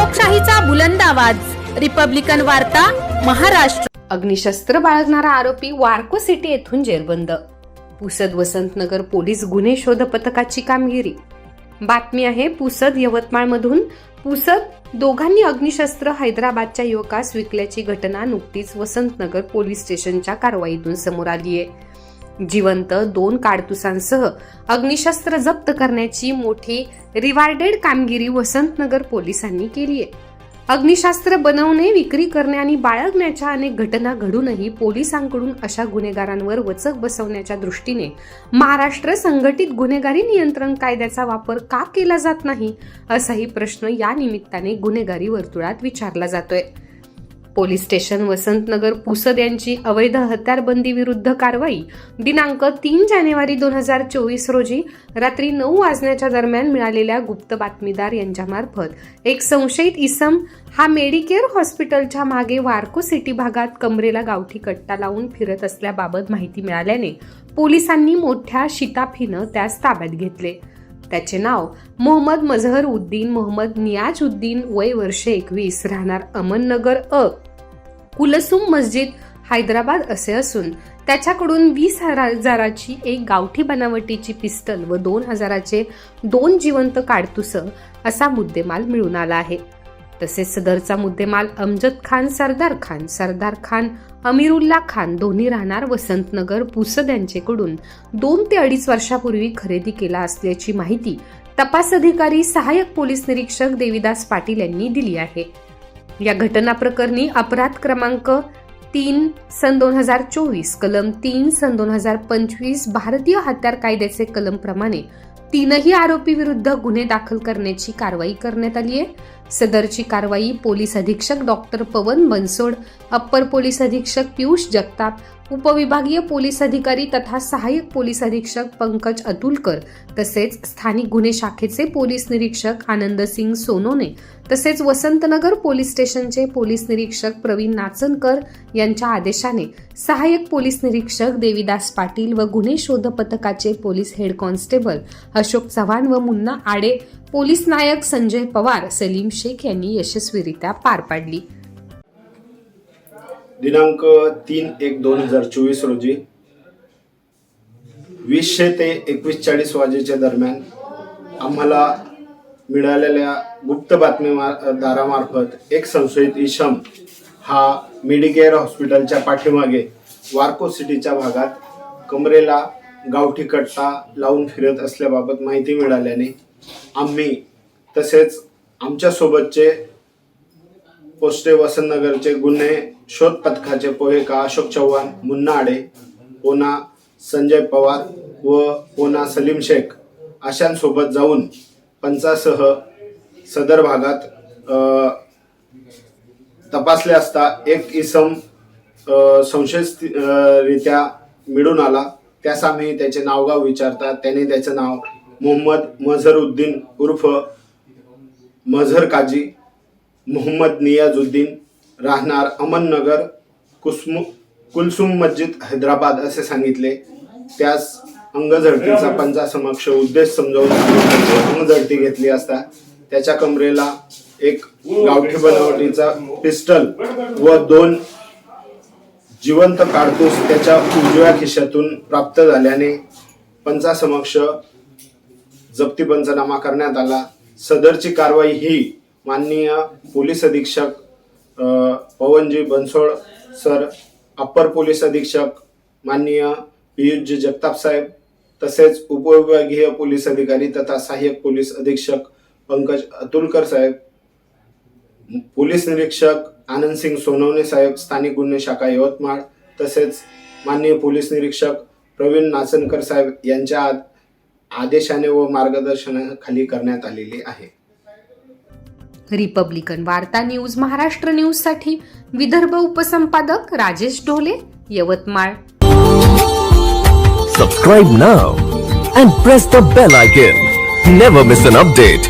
लोकशाहीचा बुलंद आवाज, रिपब्लिकन वार्ता, महाराष्ट्र। अग्निशस्त्र बाळगणारा आरोपी वार्को सिटी येथून जेरबंद। पुसद वसंतनगर पोलीस गुन्हे शोध पथकाची कामगिरी। बातमी आहे पुसद यवतमाळ मधून। पुसद दोघांनी अग्निशस्त्र हैदराबादच्या युवकास विकल्याची घटना नुकतीच वसंतनगर पोलीस स्टेशनच्या कारवाईतून समोर आली आहे। जिवंत 2 काडतुसांसह अग्निशस्त्र जप्त करण्याची मोठी रिवार्डेड कामगिरी वसंतनगर पोलिसांनी केली आहे। अग्निशस्त्र बनवणे, विक्री करणे आणि बाळगण्याच्या अनेक घटना घडूनही पोलिसांकडून अशा गुन्हेगारांवर वचक बसवण्याच्या दृष्टीने महाराष्ट्र संघटित गुन्हेगारी नियंत्रण कायद्याचा वापर का केला जात नाही, असाही प्रश्न या निमित्ताने गुन्हेगारी वर्तुळात विचारला जातोय। पोलीस स्टेशन वसंतनगर पुसद यांची अवैध हत्यारबंदी विरुद्ध कारवाई दिनांक 3 जानेवारी 2024 रोजी रात्री 9 वाजण्याच्या दरम्यान मिळालेल्या गुप्त बातमीदार यांच्यामार्फत एक संशयित इसम हा मेडिकेअर हॉस्पिटलच्या मागे वार्को सिटी भागात कमरेला गावठी कट्टा लावून फिरत असल्याबाबत माहिती मिळाल्याने पोलिसांनी मोठ्या शिताफीनं त्यास ताब्यात घेतले। त्याचे नाव मोहम्मद मजहर उद्दीन मोहम्मद नियाज उद्दीन, वय वर्ष 21, राहणार अमननगर अ, कुलसुम मस्जिद, हैदराबाद असे असून त्याच्याकडून 20,000ची एक गावठी बनावटीची पिस्टल व 2,000चे 2 जिवंत काडतुस असा मुद्देमाल मिळून आला आहे। तसेच सदरचा मुद्देमाल अमजद खान, सरदार खान, अमीरुल्ला खान दोन्ही राहणार वसंतनगर पुसद यांच्याकडून 2 ते 2.5 वर्षापूर्वी खरेदी केला असल्याची माहिती तपास अधिकारी सहाय्यक पोलीस निरीक्षक देविदास पाटील यांनी दिली आहे। या घटना प्रकरणी अपराध क्रमांक 3/2024, कलम 3/2025 भारतीय हत्यार कायद्याचे कलम प्रमाणे 3ही आरोपी विरुद्ध गुन्हे दाखल करण्याची कारवाई करण्यात आली आहे। सदरची कारवाई पोलीस अधीक्षक डॉक्टर पवन बनसोड, अप्पर पोलीस अधीक्षक पियुष जगताप, उपविभागीय पोलीस अधिकारी तथा सहाय्यक पोलीस अधीक्षक पंकज अतुलकर तसेच स्थानिक गुन्हे शाखेचे पोलीस निरीक्षक आनंद सिंग सोनोने तसेच वसंतनगर पोलीस स्टेशनचे पोलीस निरीक्षक प्रवीण नाचनकर यांच्या आदेशाने सहाय्यक पोलीस निरीक्षक देविदास पाटील व गुन्हे शोध पथकाचे police head constable Ashok Chavan व मुन्ना आडे, पोलीस नायक संजय पवार, सलीम शेख यांनी यशस्वीरित्या पार पाडली। दिनांक 3/1/2024 रोजी 20 ते 21:40 वाजेच्या दरम्यान आम्हाला मिळालेल्या गुप्त बातमीदारामार्फत एक संशयित इसम हा मेडिकेअर हॉस्पिटलच्या पाठीमागे वार्को सिटीच्या भागात कमरेला गावठी कट्टा लावून फिरत असल्याबाबत माहिती मिळाल्याने आम्ही तसेच आमच्या सोबतचे पोस्टे वसंतनगरचे गुन्हे शोध पथकाचे पोहेका अशोक चव्हाण, मुन्ना आडे, पोना संजय पवार व पोना सलीम शेख अशांसोबत जाऊन पंचासह सदर भागात तपासले असता एक इसम संशयितरित्या मिळून आला। त्यास आम्ही त्याचे नावगाव विचारता त्याने त्याचे नाव मोहम्मद मजहर उद्दीन उर्फ मजहर काजी, मोहम्मद नियाजुद्दीन, राहणार अमननगर, कुलसुम मस्जिद, हैदराबाद असे सांगितले। त्यास अंगझडतीचा पंचासमक्ष उद्देश समजावून अंगझडती घेतली असता त्याच्या कमरेला एक गावठी बनावटीचा पिस्टल व 2 जिवंत काडतूस त्याच्या उजव्या खिशातून प्राप्त झाल्याने पंचासमक्ष जप्ती पंचनामा करण्यात आला। सदरची कारवाई ही माननीय पोलीस अधीक्षक Pawan ji Bansod sir, upper police अधीक्षक माननीय पियुष जगताप साहेब तसेच उपविभागीय पोलीस अधिकारी तथा सहाय्यक पोलीस अधीक्षक पंकज अतुलकर साहेब, पोलीस निरीक्षक आनंद सिंग सोनवणे साहेब, स्थानिक गुन्हे शाखा यवतमाळ तसेच माननीय पोलीस निरीक्षक प्रवीण नाचनकर साहेब यांच्या आदेशाने व मार्गदर्शनाखाली करण्यात आलेली आहे। रिपब्लिकन वार्ता न्यूज महाराष्ट्र न्यूज साठी Vidarbha उपसंपादक Rajesh Dhole, Yavatmal. Subscribe now and press the bell icon. Never miss an update.